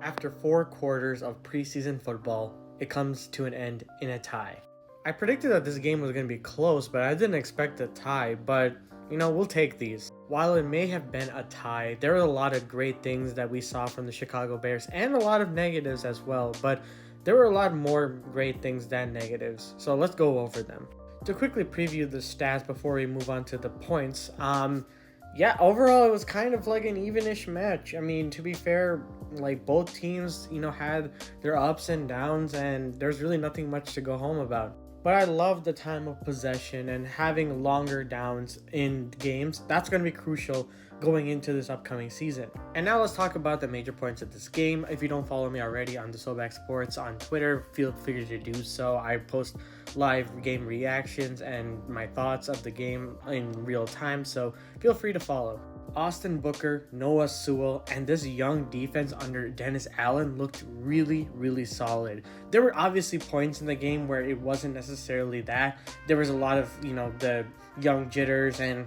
After 4 quarters of preseason football, it comes to an end in a tie. I predicted that this game was going to be close, but I didn't expect a tie, but we'll take these. While it may have been a tie, there were a lot of great things that we saw from the Chicago Bears and a lot of negatives as well, but there were a lot more great things than negatives, so let's go over them. To quickly preview the stats before we move on to the points, overall it was kind of like an evenish match. I mean, to be fair, like both teams, had their ups and downs, and there's really nothing much to go home about. But I love the time of possession and having longer downs in games. That's going to be crucial going into this upcoming season. And now let's talk about the major points of this game. If you don't follow me already on the Soback Sports on Twitter, feel free to do so. I post live game reactions and my thoughts of the game in real time, so feel free to follow. Austin Booker, Noah Sewell, and this young defense under Dennis Allen looked really, really solid. There were obviously points in the game where it wasn't necessarily that. There was a lot of, the young jitters and,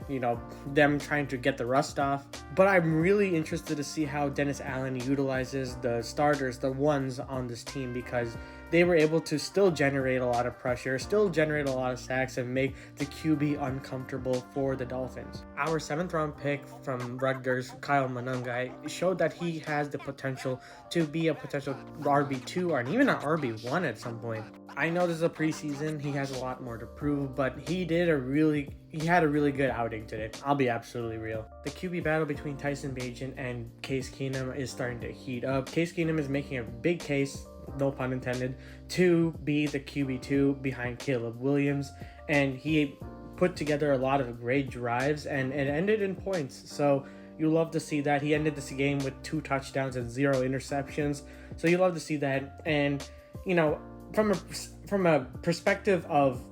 them trying to get the rust off. But I'm really interested to see how Dennis Allen utilizes the starters, the ones on this team, because they were able to still generate a lot of pressure, still generate a lot of sacks, and make the QB uncomfortable for the Dolphins. Our 7th round pick from Rutgers, Kyle Monangai, showed that he has the potential to be a potential RB2 or even an RB1 at some point. I know this is a preseason, he has a lot more to prove, but he had a really good outing today. I'll be absolutely real. The QB battle between Tyson Bagent and Case Keenum is starting to heat up. Case Keenum is making a big case, no pun intended, to be the QB2 behind Caleb Williams, and he put together a lot of great drives and it ended in points. So you love to see that. He ended this game with 2 touchdowns and 0 interceptions. So you love to see that. And from a perspective of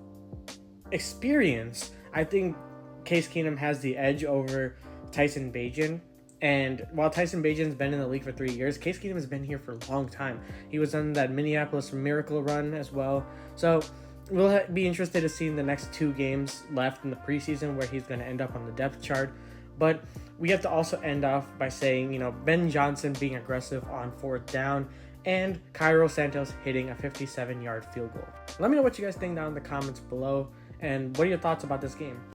experience, I think Case Keenum has the edge over Tyson Bagent. And while Tyson Bagent's been in the league for 3 years, Case Keenum has been here for a long time. He was on that Minneapolis Miracle run as well. So we'll be interested to see in the next 2 games left in the preseason where he's going to end up on the depth chart. But we have to also end off by saying, Ben Johnson being aggressive on 4th down and Cairo Santos hitting a 57-yard field goal. Let me know what you guys think down in the comments below, and what are your thoughts about this game?